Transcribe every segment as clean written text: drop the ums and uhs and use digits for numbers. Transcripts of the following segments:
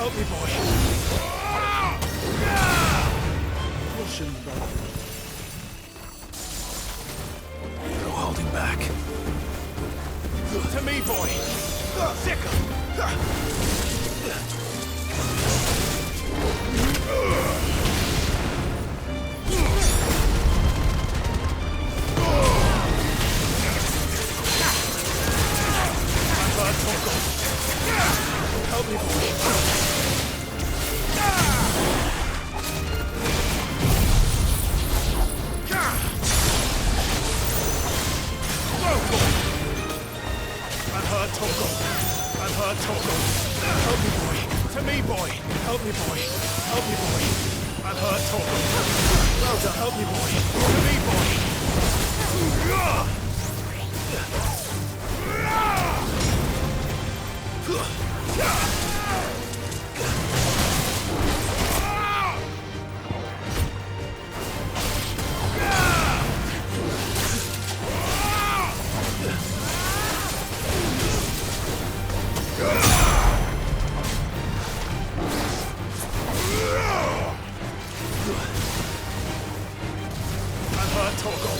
Help me, boy. Caution, brother. No holding back. To me, boy. Sicker. Help me, boy. I've heard Toggle. I've heard Toggle. Help me, boy. To me, boy. Help me, boy. Help me, boy. I've heard Toggle. Well done. Help me, boy. To me, boy. I've heard Toggle.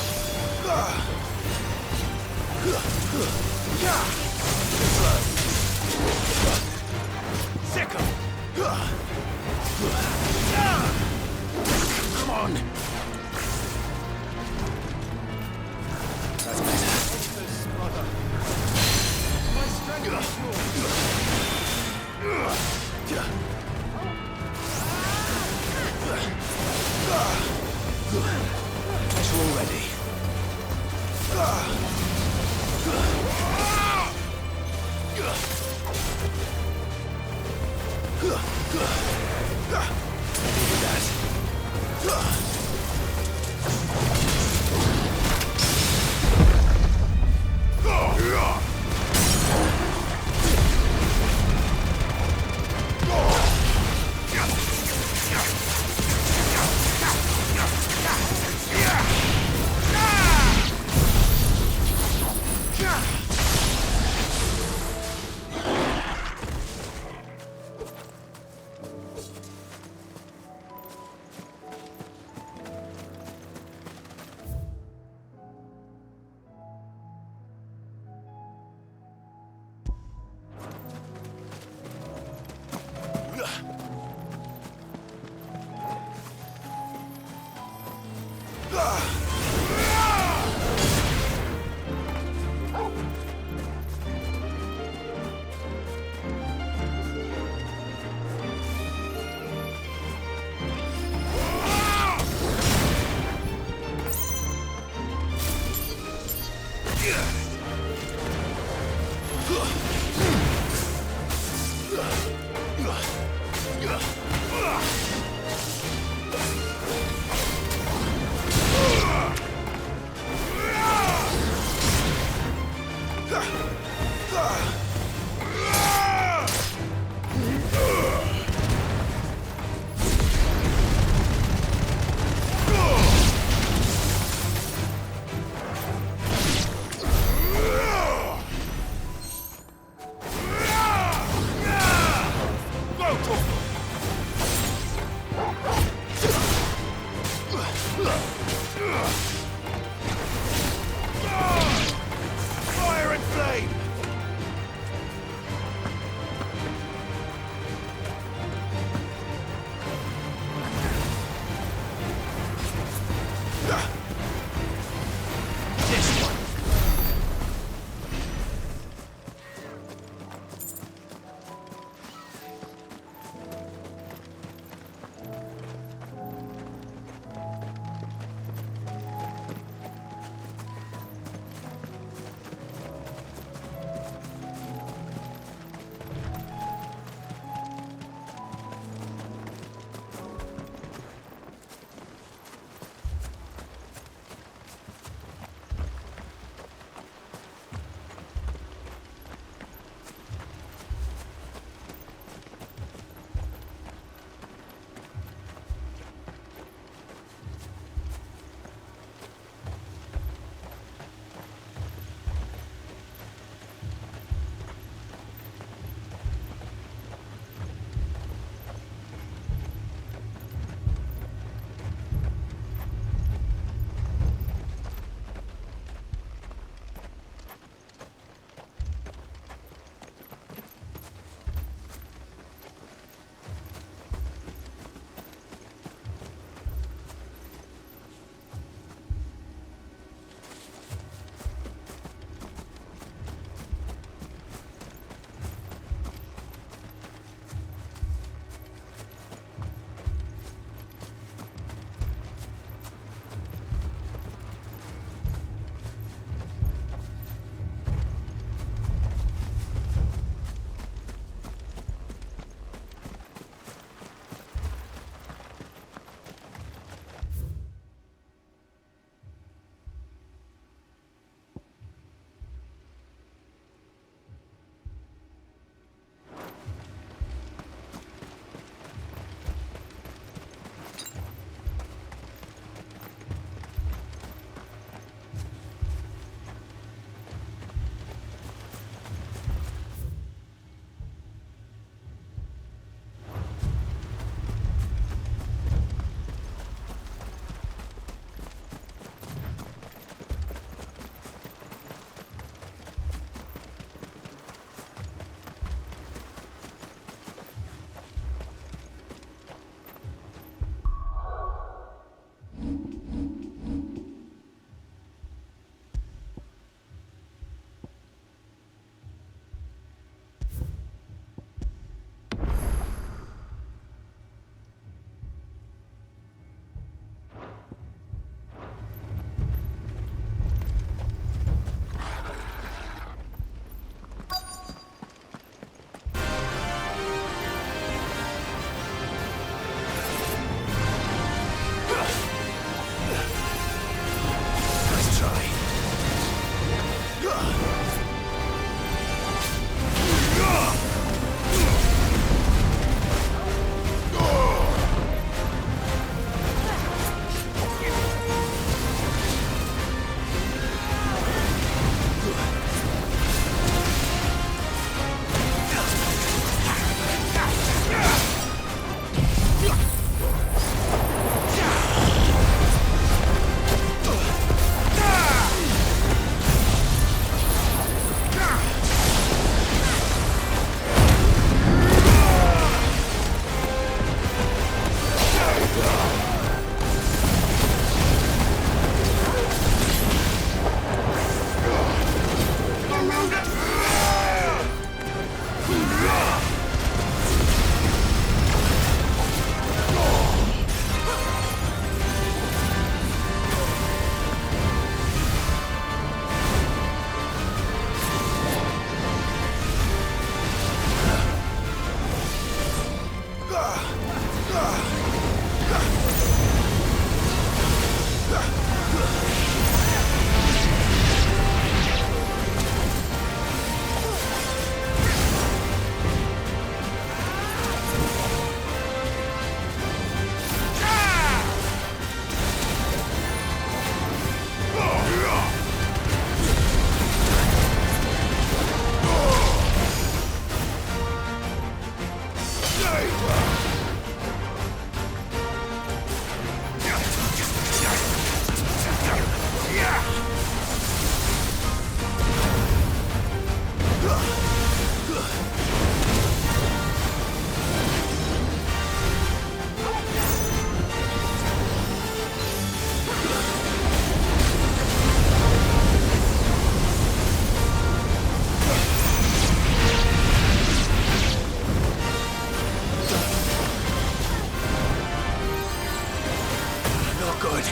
Not good.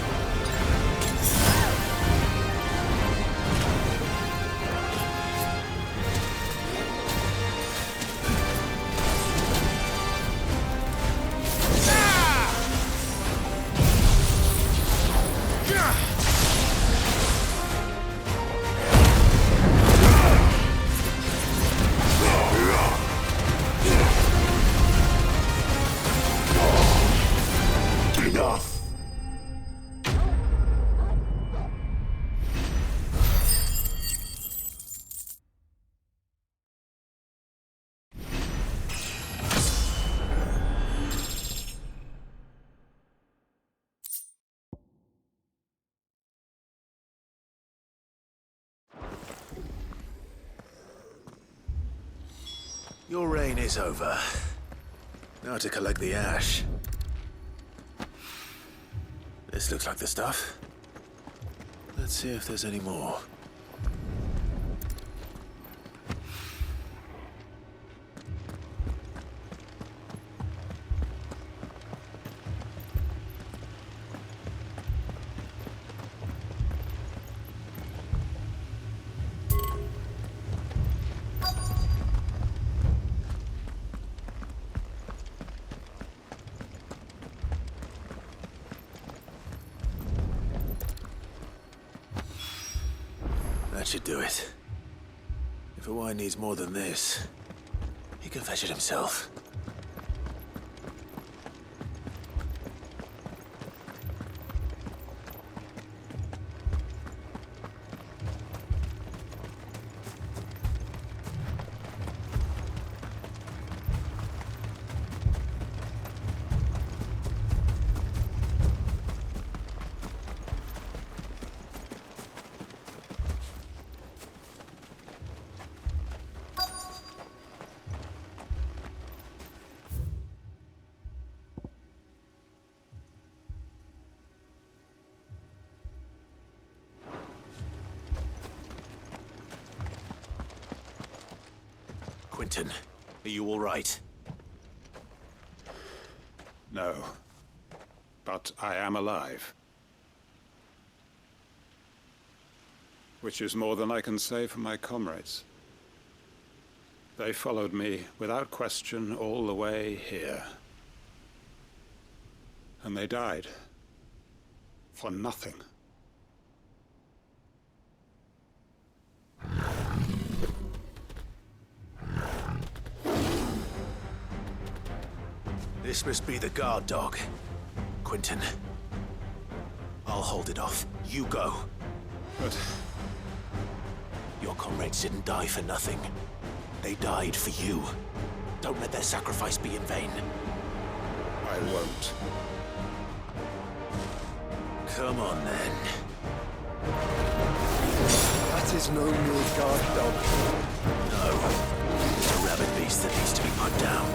Enough. Your reign is over. Now to collect the ash. This looks like the stuff. Let's see if there's any more. That should do it. If Hawaii needs more than this, he can fetch it himself. Quentin, are you all right? No. But I am alive. Which is more than I can say for my comrades. They followed me without question all the way here. And they died. For nothing. This must be the guard dog. Quentin. I'll hold it off. You go. But Your comrades didn't die for nothing. They died for you. Don't let their sacrifice be in vain. I won't. Come on, then. That is no mere guard dog. No. It's a rabid beast that needs to be put down.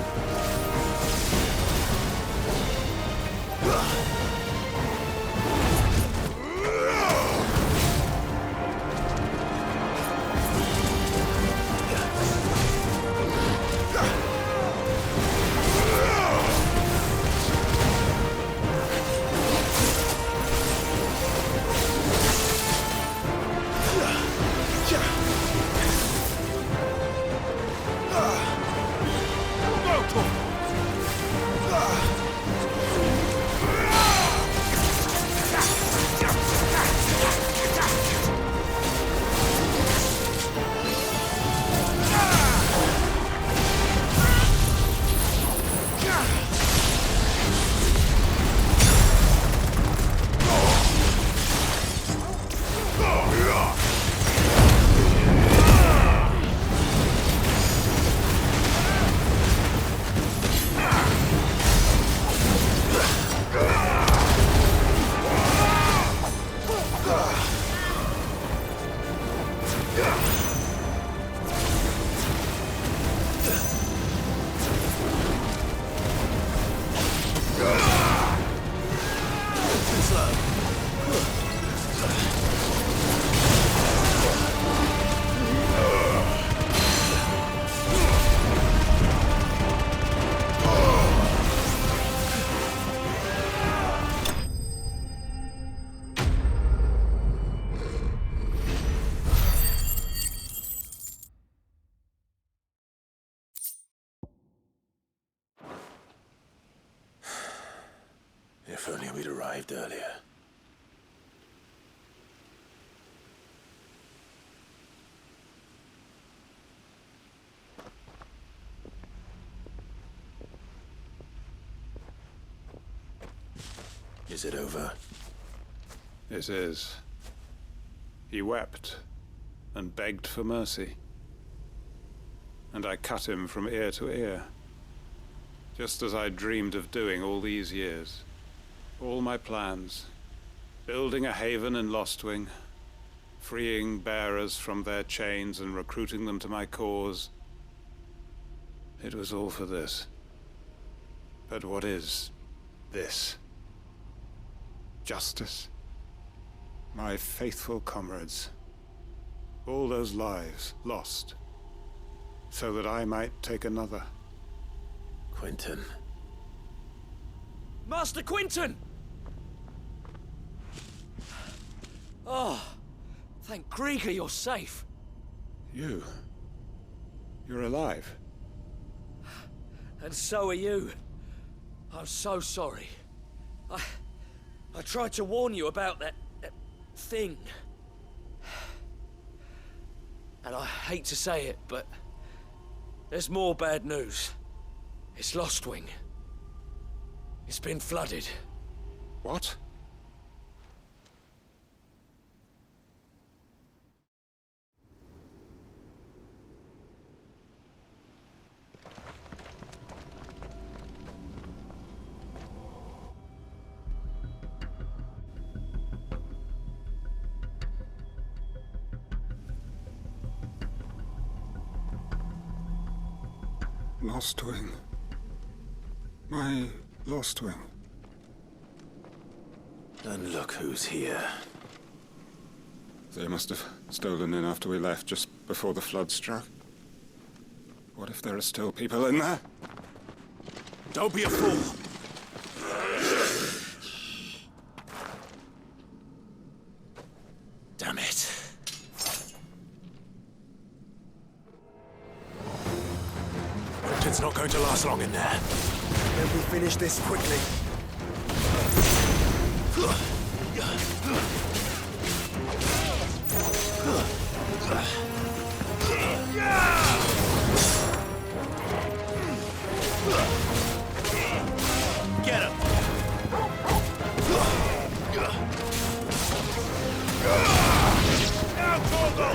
If only we'd arrived earlier. Is it over? It is. He wept and begged for mercy. And I cut him from ear to ear, just as I dreamed of doing all these years. All my plans, building a haven in Lostwing, freeing bearers from their chains and recruiting them to my cause. It was all for this. But what is this? Justice? My faithful comrades. All those lives lost, so that I might take another. Quentin. Master Quentin! Oh, thank Grieger you're safe. You're alive. And so are you. I'm so sorry. I tried to warn you about that thing. And I hate to say it, but there's more bad news. It's Lostwing. It's been flooded. What? Lostwing. My Lostwing. And look who's here. They must have stolen in after we left, just before the flood struck. What if there are still people in there? Don't be a fool! Damn it. Quentin's not going to last long in there. Then we finish this quickly. Get him! Now, Torgo!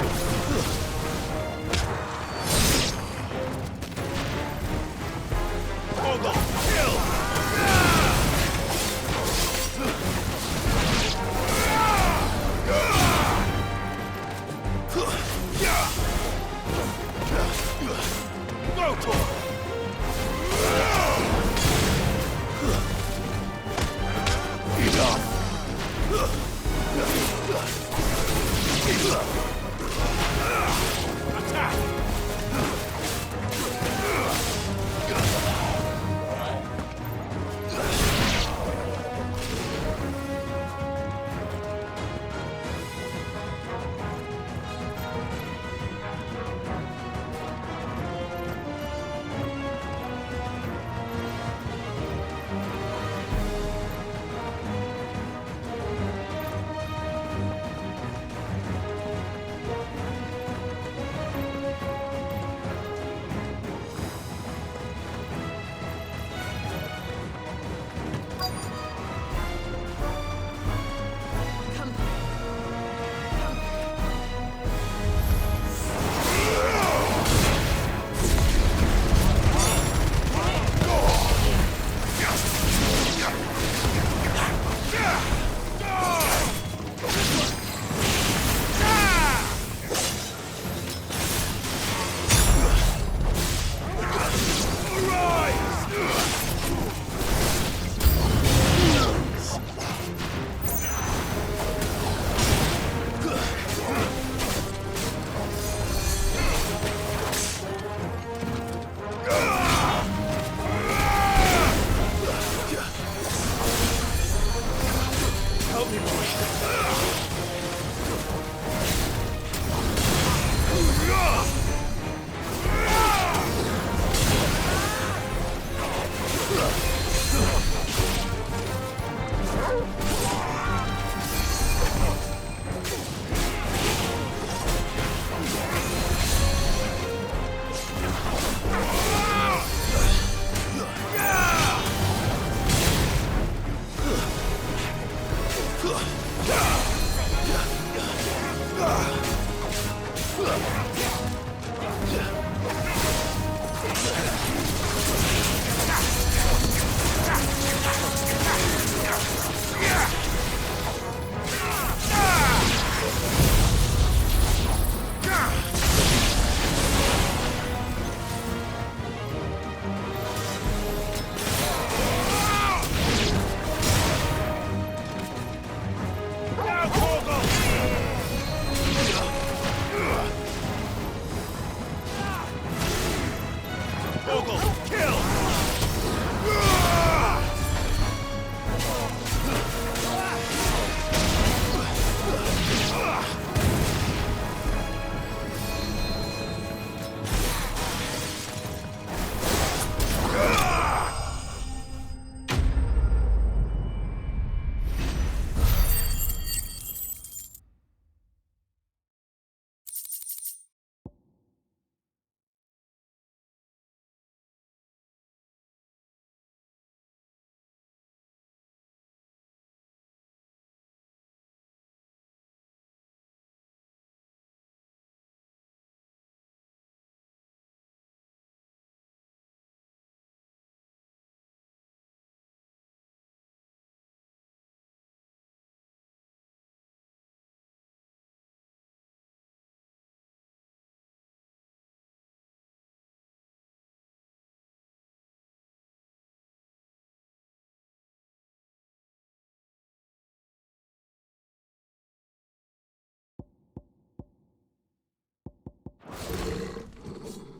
Torgal, kill!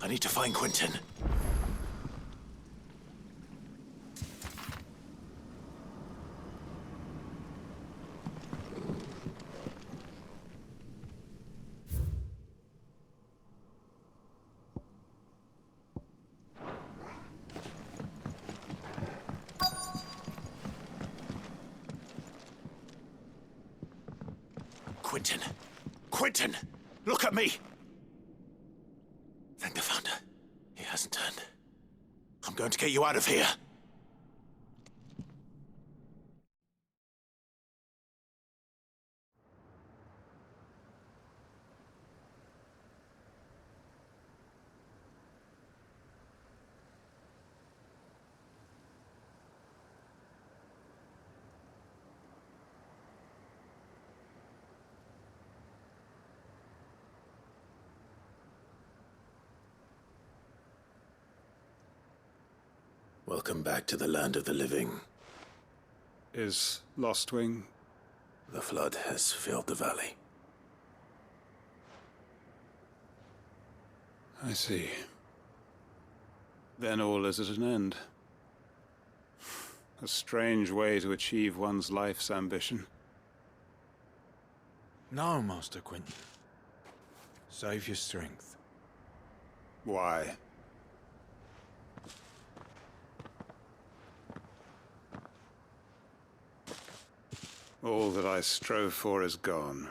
I need to find Quentin. Quentin! Quentin! Look at me! Thank the Founder. He hasn't turned. I'm going to get you out of here. Welcome back to the land of the living. Is Lostwing? The flood has filled the valley. I see. Then all is at an end. A strange way to achieve one's life's ambition. No, Master Quentin. Save your strength. Why? All that I strove for is gone.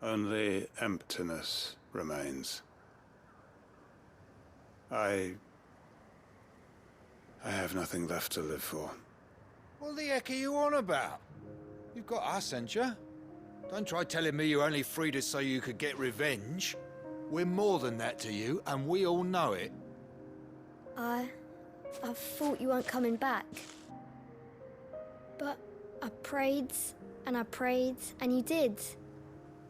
Only emptiness remains. I have nothing left to live for. What the heck are you on about? You've got us, ain't you? Don't try telling me you only freed us so you could get revenge. We're more than that to you, and we all know it. I thought you weren't coming back. But I prayed, and you did.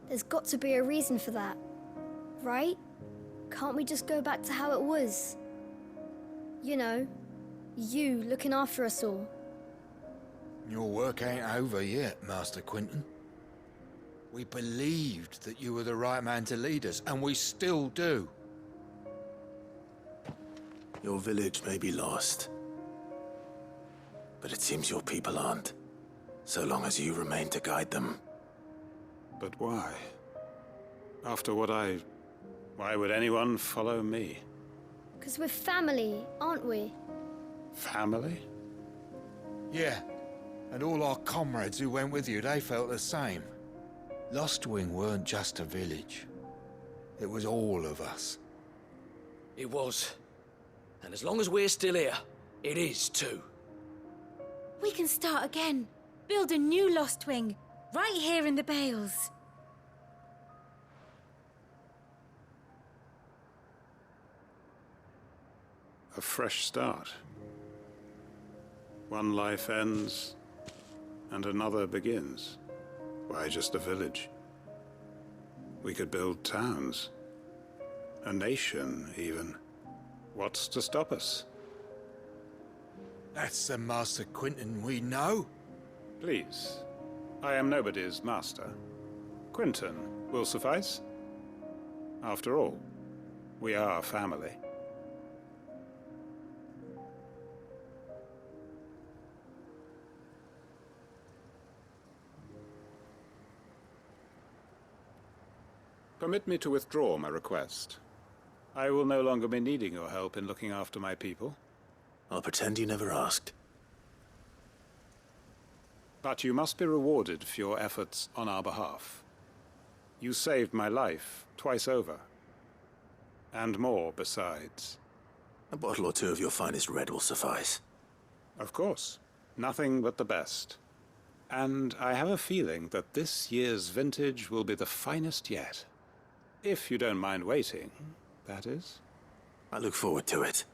There's got to be a reason for that, right? Can't we just go back to how it was? You know, you looking after us all. Your work ain't over yet, Master Quentin. We believed that you were the right man to lead us, and we still do. Your village may be lost, but it seems your people aren't, so long as you remain to guide them. But why? After what why would anyone follow me? 'Cause we're family, aren't we? Family? Yeah, and all our comrades who went with you, they felt the same. Lostwing weren't just a village. It was all of us. It was. And as long as we're still here, it is too. We can start again. Build a new Lostwing, right here in the Bales. A fresh start. One life ends, and another begins. Why just a village? We could build towns. A nation, even. What's to stop us? That's the Master Quentin we know. Please. I am nobody's master. Quentin will suffice. After all, we are family. Permit me to withdraw my request. I will no longer be needing your help in looking after my people. I'll pretend you never asked. But you must be rewarded for your efforts on our behalf. You saved my life twice over. And more besides. A bottle or two of your finest red will suffice. Of course. Nothing but the best. And I have a feeling that this year's vintage will be the finest yet. If you don't mind waiting, that is. I look forward to it.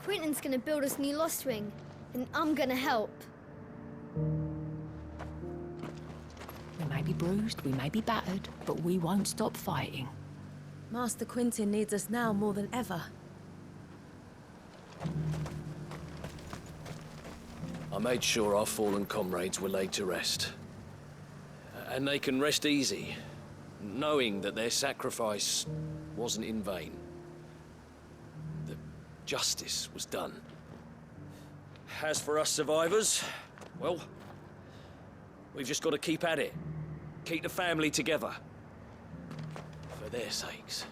Quentin's gonna build us new Lost Wing, and I'm gonna help. We may be bruised, we may be battered, but we won't stop fighting. Master Quentin needs us now more than ever. I made sure our fallen comrades were laid to rest. And they can rest easy, knowing that their sacrifice wasn't in vain. That justice was done. As for us survivors, well, we've just got to keep at it. Keep the family together. For their sakes.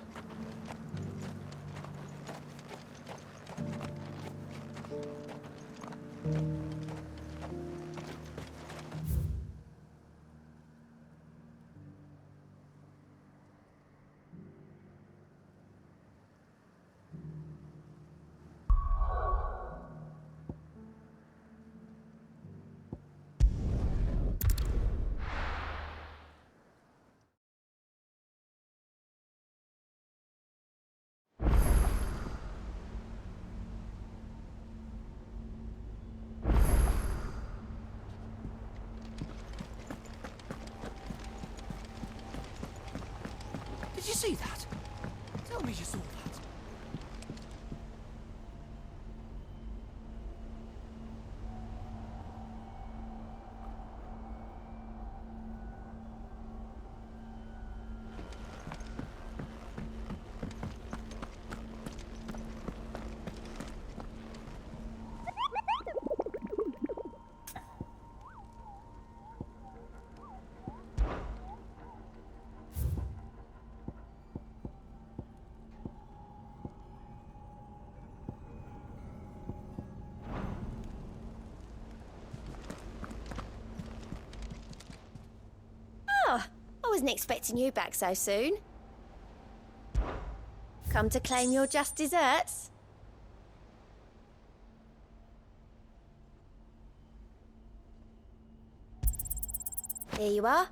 Did you see that? Tell me you saw that. I wasn't expecting you back so soon. Come to claim your just desserts? Here you are.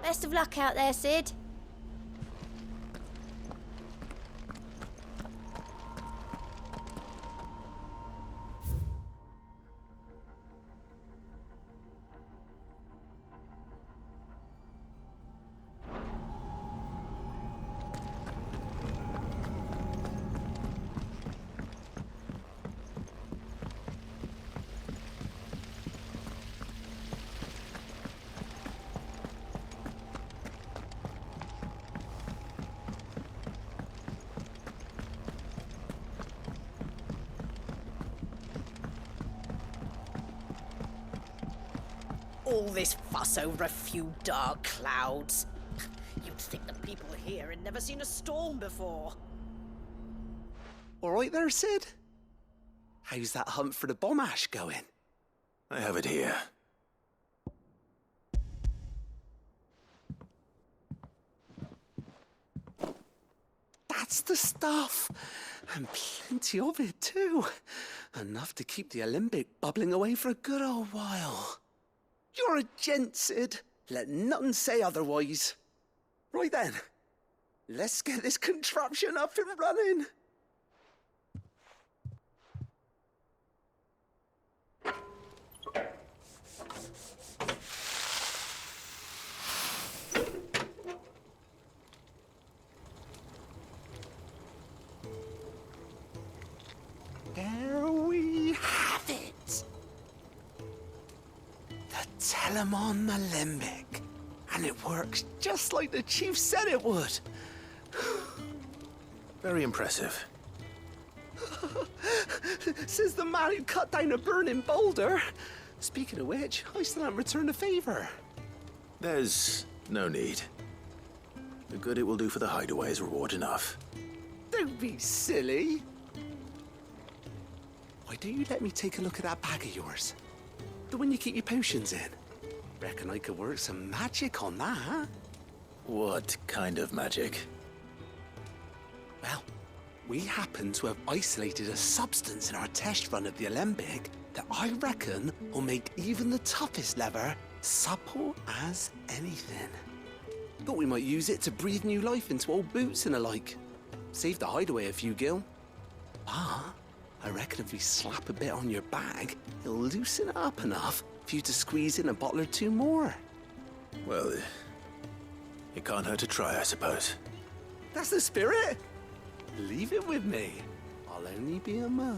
Best of luck out there, Sid. All this fuss over a few dark clouds. You'd think the people here had never seen a storm before. All right there, Sid? How's that hunt for the bomb ash going? I have it here. That's the stuff. And plenty of it, too. Enough to keep the Olympic bubbling away for a good old while. You're a gent, Sid. Let nothing say otherwise. Right then, let's get this contraption up and running. The Telemon Alembic. And it works just like the chief said it would. Very impressive. Says the man who cut down a burning boulder. Speaking of which, I still haven't returned the favor. There's no need. The good it will do for the hideaway is reward enough. Don't be silly. Why don't you let me take a look at that bag of yours? The one you keep your potions in. Reckon I could work some magic on that. What kind of magic? Well, we happen to have isolated a substance in our test run of the Alembic that I reckon will make even the toughest leather supple as anything. Thought we might use it to breathe new life into old boots and the like. Save the hideaway a few gil. Ah, I reckon if we slap a bit on your bag, it'll loosen it up enough for you to squeeze in a bottle or two more. Well, it can't hurt to try, I suppose. That's the spirit. Leave it with me. I'll only be a mo.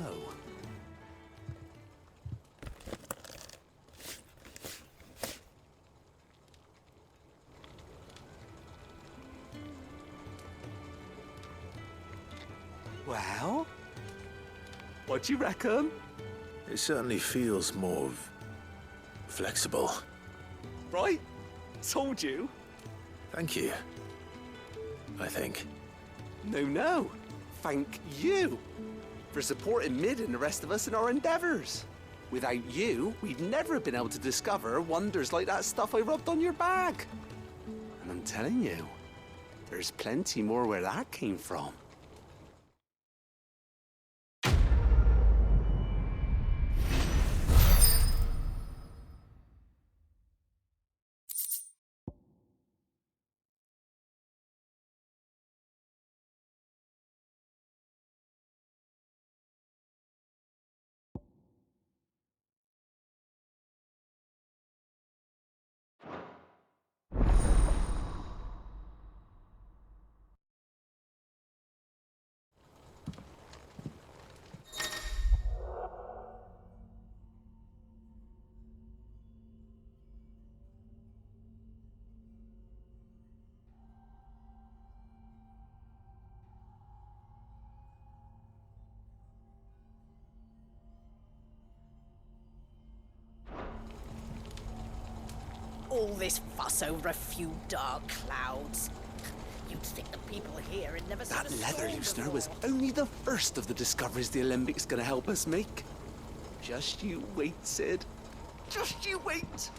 Well, what do you reckon? It certainly feels more flexible. Right? Told you. Thank you. I think. No. Thank you for supporting Mid and the rest of us in our endeavors. Without you, we'd never have been able to discover wonders like that stuff I rubbed on your bag. And I'm telling you, there's plenty more where that came from. All this fuss over a few dark clouds. You'd think the people here had never seen That a leather storm loosener before. was only the first of the discoveries the Alembics gonna help us make. Just you wait, Sid. Just you wait.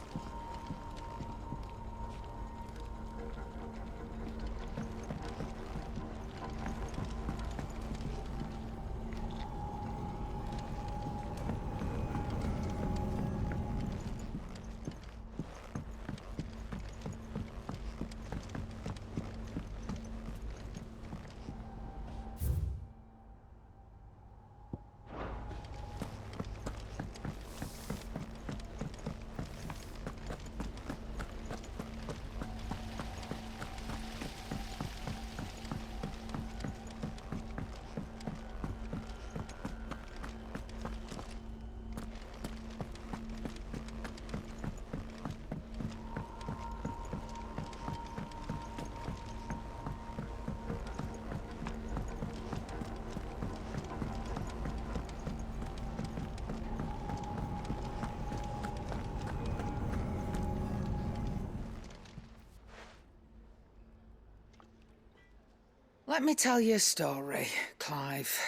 Let me tell you a story, Clive.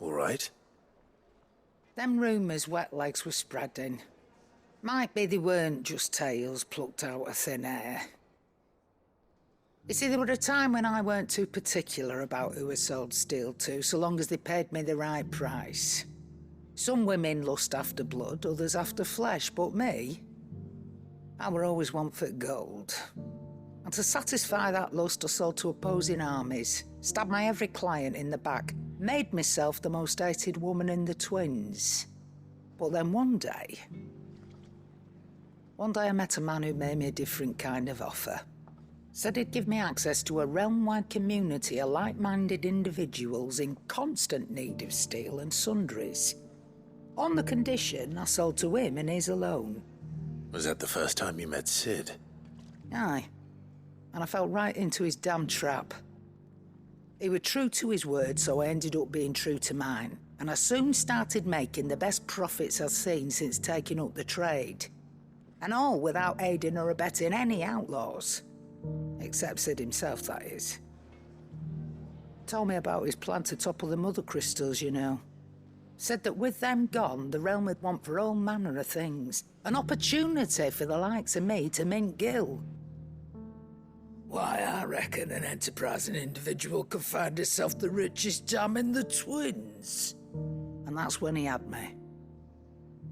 All right. Them rumours wet legs were spreading. Might be they weren't just tales plucked out of thin air. You see, there were a time when I weren't too particular about who I sold steel to, so long as they paid me the right price. Some women lust after blood, others after flesh, but me, I were always one for gold. And to satisfy that lust, I sold to opposing armies, stabbed my every client in the back, made myself the most hated woman in the twins. But then one day I met a man who made me a different kind of offer. Said he'd give me access to a realm-wide community of like-minded individuals in constant need of steel and sundries. On the condition I sold to him and his alone. Was that the first time you met Sid? Aye. And I fell right into his damn trap. He was true to his word, so I ended up being true to mine. And I soon started making the best profits I've seen since taking up the trade. And all without aiding or abetting any outlaws. Except Sid himself, that is. Told me about his plan to topple the mother crystals, you know. Said that with them gone, the realm would want for all manner of things. An opportunity for the likes of me to mint gil. Why, I reckon an enterprising individual could find himself the richest dam in the Twins. And that's when he had me.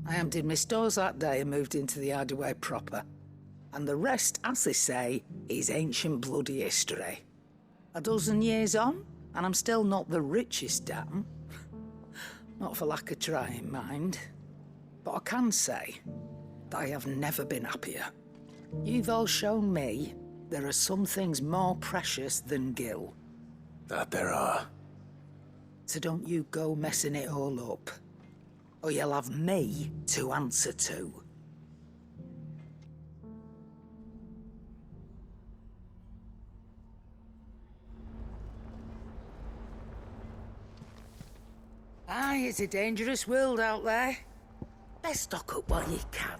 I emptied my stores that day and moved into the Hideaway proper. And the rest, as they say, is ancient bloody history. A dozen years on, and I'm still not the richest dam. Not for lack of trying, mind. But I can say that I have never been happier. You've all shown me there are some things more precious than gil. That there are. So don't you go messing it all up. Or you'll have me to answer to. Aye, it's a dangerous world out there. Best stock up while you can.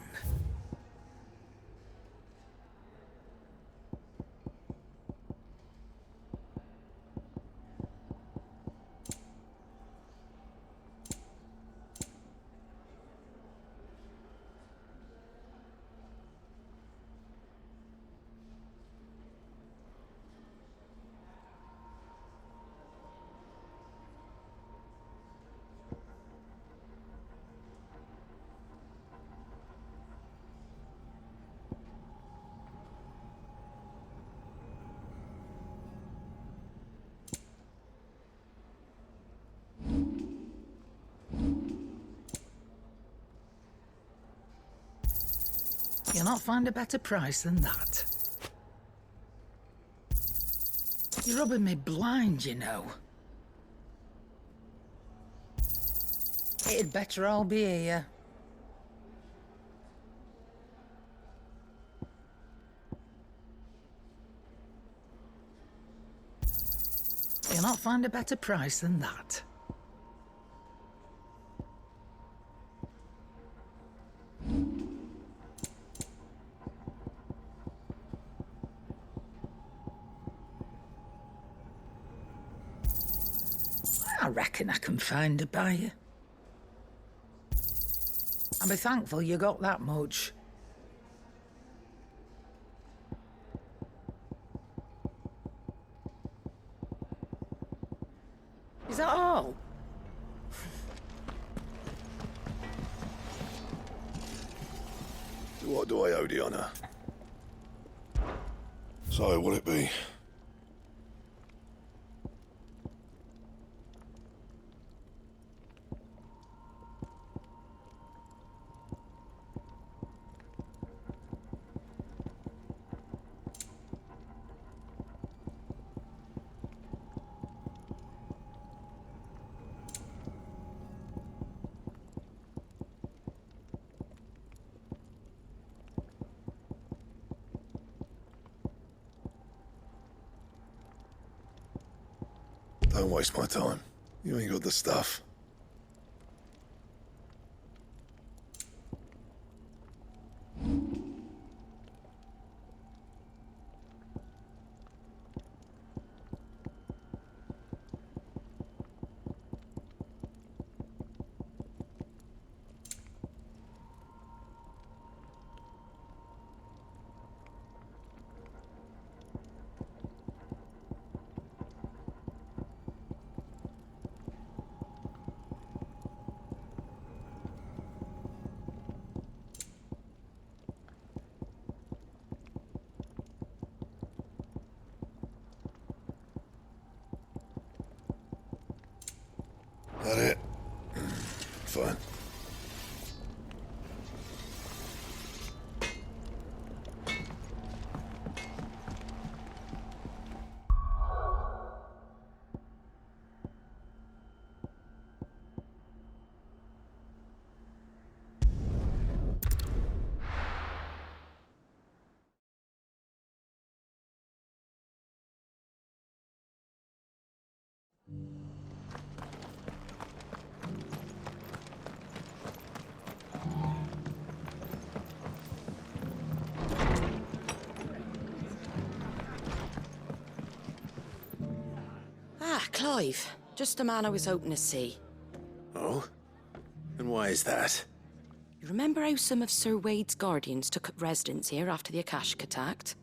You'll not find a better price than that. You're rubbing me blind, you know. It'd better all be here. You'll not find a better price than that. I reckon I can find a buyer. I'll be thankful you got that much. Is that all? What do I owe the honour? So, will it be? Don't waste my time. You ain't got the stuff. Clive. Just the man I was hoping to see. Oh? And why is that? You remember how some of Sir Wade's guardians took up residence here after the Akashic attacked?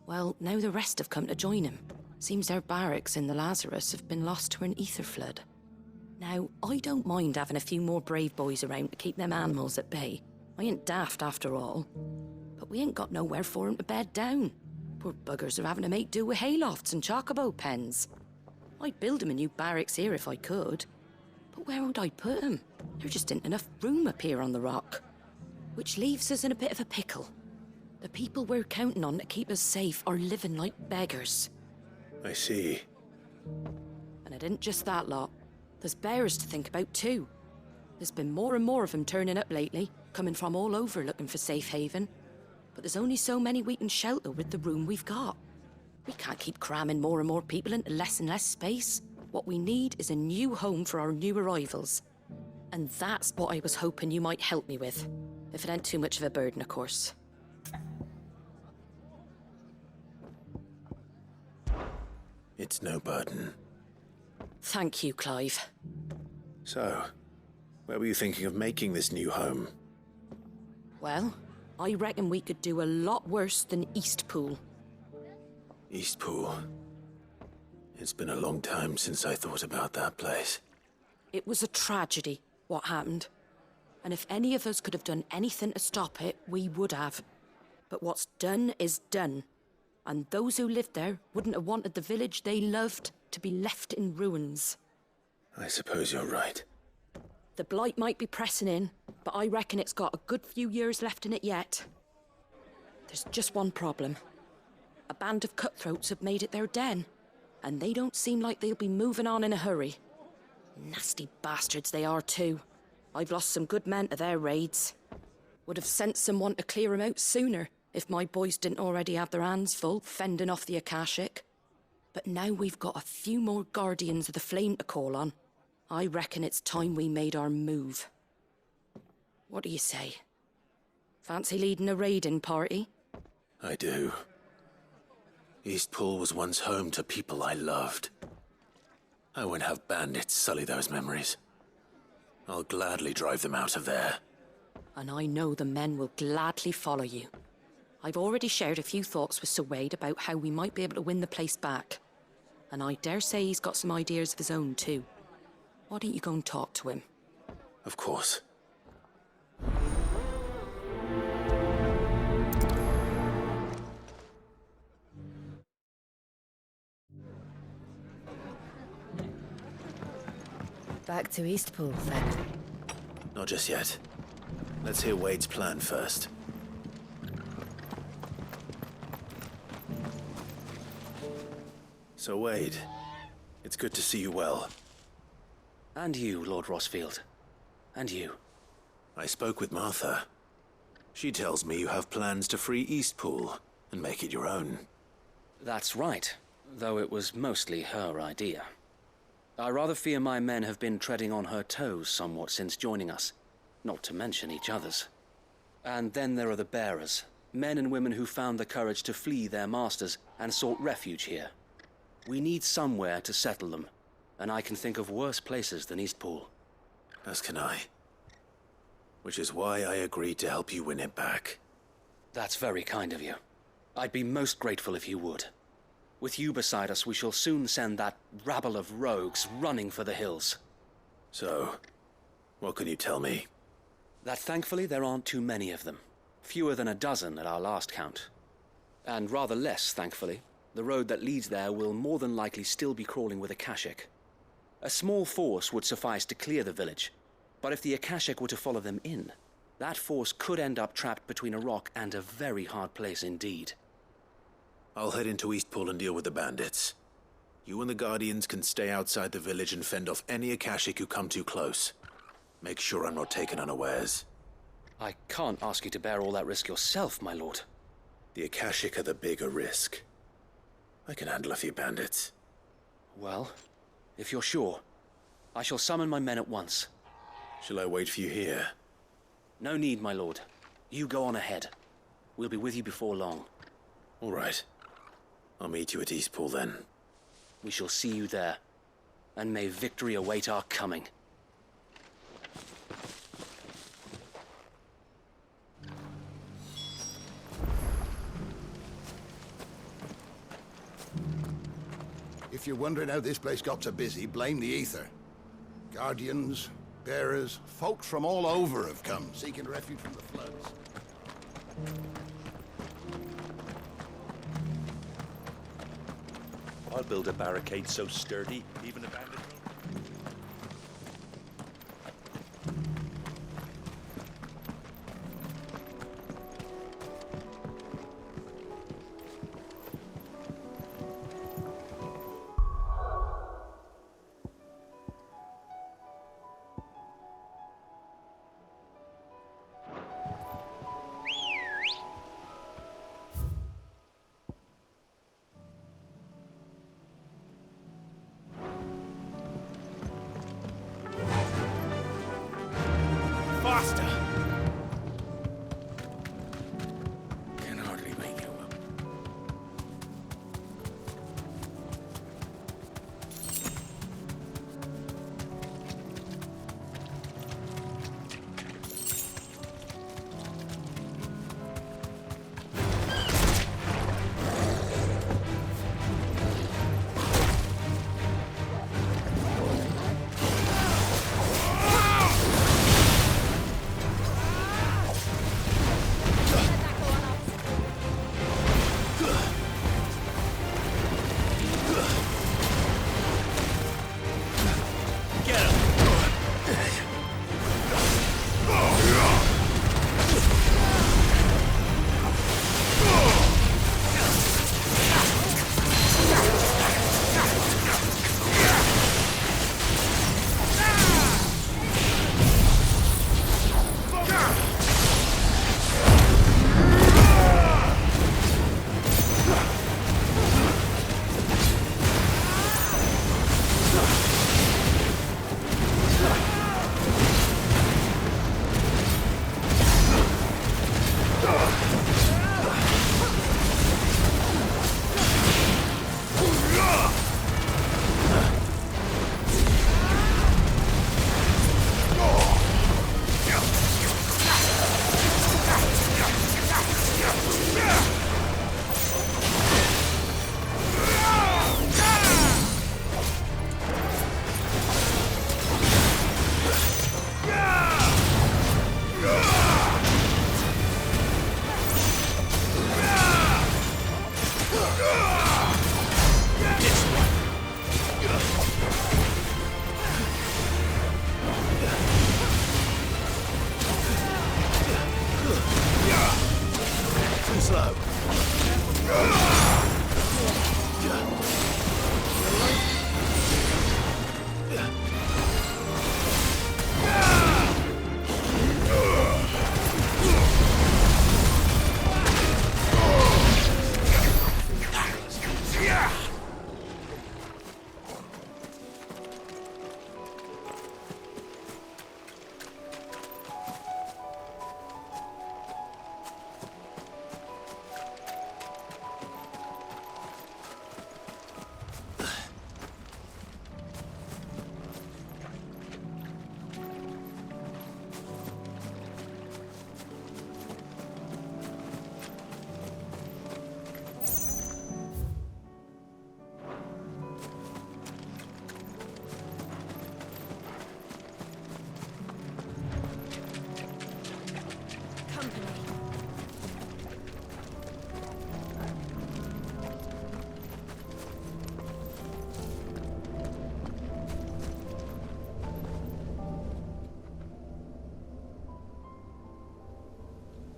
Well, now the rest have come to join him. Seems their barracks in the Lazarus have been lost to an ether flood. Now, I don't mind having a few more brave boys around to keep them animals at bay. I ain't daft after all. But we ain't got nowhere for 'em to bed down. Poor buggers are having to make do with haylofts and chocobo pens. I'd build 'em a new barracks here if I could. But where would I put 'em? There just ain't enough room up here on the rock. Which leaves us in a bit of a pickle. The people we're counting on to keep us safe are living like beggars. I see. And it ain't just that lot. There's bears to think about too. There's been more and more of them turning up lately, coming from all over looking for safe haven. But there's only so many we can shelter with the room we've got. We can't keep cramming more and more people into less and less space. What we need is a new home for our new arrivals. And that's what I was hoping you might help me with. If it ain't too much of a burden, of course. It's no burden. Thank you, Clive. So, where were you thinking of making this new home? Well, I reckon we could do a lot worse than Eastpool. Eastpool. It's been a long time since I thought about that place. It was a tragedy, what happened. And if any of us could have done anything to stop it, we would have. But what's done is done. And those who lived there wouldn't have wanted the village they loved to be left in ruins. I suppose you're right. The blight might be pressing in, but I reckon it's got a good few years left in it yet. There's just one problem. A band of cutthroats have made it their den, and they don't seem like they'll be moving on in a hurry. Nasty bastards they are too. I've lost some good men to their raids. Would have sent someone to clear 'em out sooner, if my boys didn't already have their hands full fending off the Akashic. But now we've got a few more Guardians of the Flame to call on. I reckon it's time we made our move. What do you say? Fancy leading a raiding party? I do. Eastpool was once home to people I loved. I won't have bandits sully those memories. I'll gladly drive them out of there. And I know the men will gladly follow you. I've already shared a few thoughts with Sir Wade about how we might be able to win the place back. And I dare say he's got some ideas of his own too. Why don't you go and talk to him? Of course. Back to Eastpool, then. Not just yet. Let's hear Wade's plan first. So, Wade, it's good to see you well. And you, Lord Rossfield. And you. I spoke with Martha. She tells me you have plans to free Eastpool and make it your own. That's right, though it was mostly her idea. I rather fear my men have been treading on her toes somewhat since joining us, not to mention each other's. And then there are the bearers, men and women who found the courage to flee their masters and sought refuge here. We need somewhere to settle them, and I can think of worse places than Eastpool. As can I. Which is why I agreed to help you win it back. That's very kind of you. I'd be most grateful if you would. With you beside us, we shall soon send that rabble of rogues running for the hills. So, what can you tell me? That thankfully there aren't too many of them. Fewer than a dozen at our last count. And rather less, thankfully. The road that leads there will more than likely still be crawling with Akashic. A small force would suffice to clear the village, but if the Akashic were to follow them in, that force could end up trapped between a rock and a very hard place indeed. I'll head into Eastpool and deal with the bandits. You and the Guardians can stay outside the village and fend off any Akashic who come too close. Make sure I'm not taken unawares. I can't ask you to bear all that risk yourself, my lord. The Akashic are the bigger risk. I can handle a few bandits. Well, if you're sure, I shall summon my men at once. Shall I wait for you here? No need, my lord. You go on ahead. We'll be with you before long. All right. I'll meet you at Eastpool then. We shall see you there. and may victory await our coming. If you're wondering how this place got so busy, blame the ether. Guardians, bearers, folks from all over have come, seeking refuge from the floods. I'll build a barricade so sturdy, even a bandit. Faster! Can hardly make you up.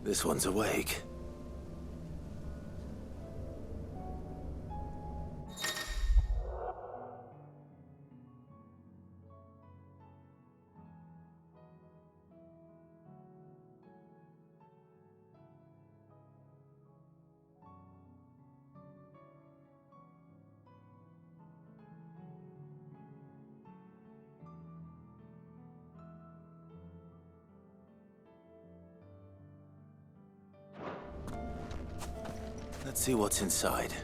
This one's awake. Let's see what's inside.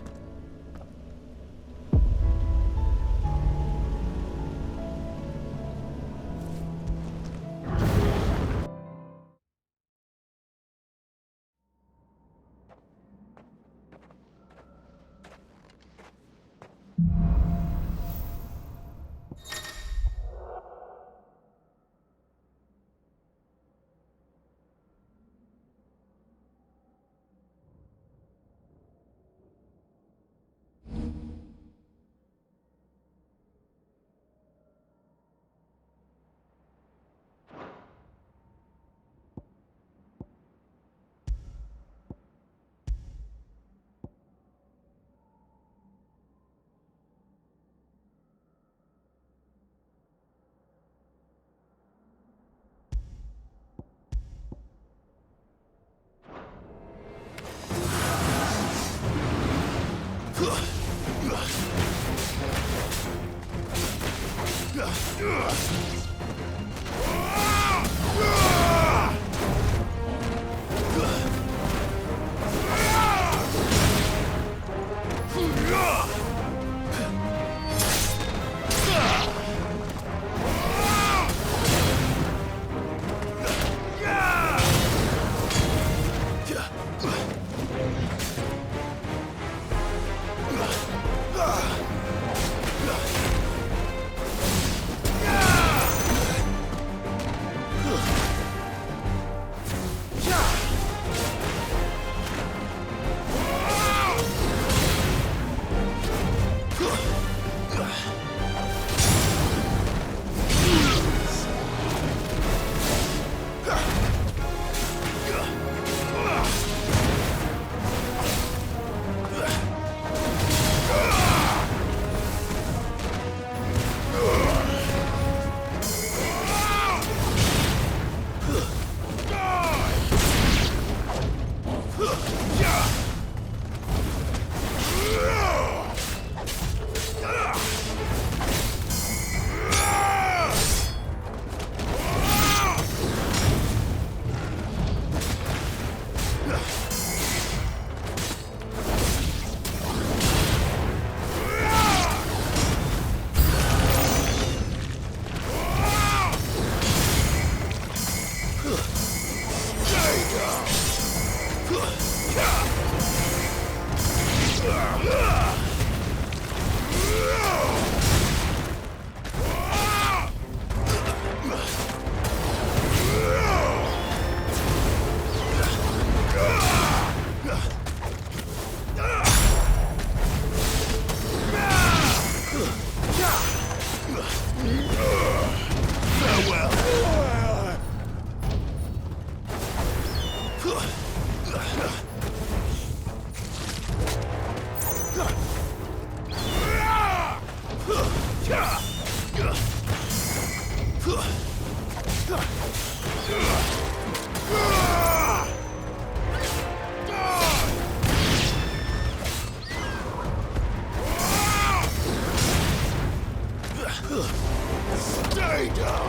Stay down!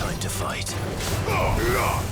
Time to fight.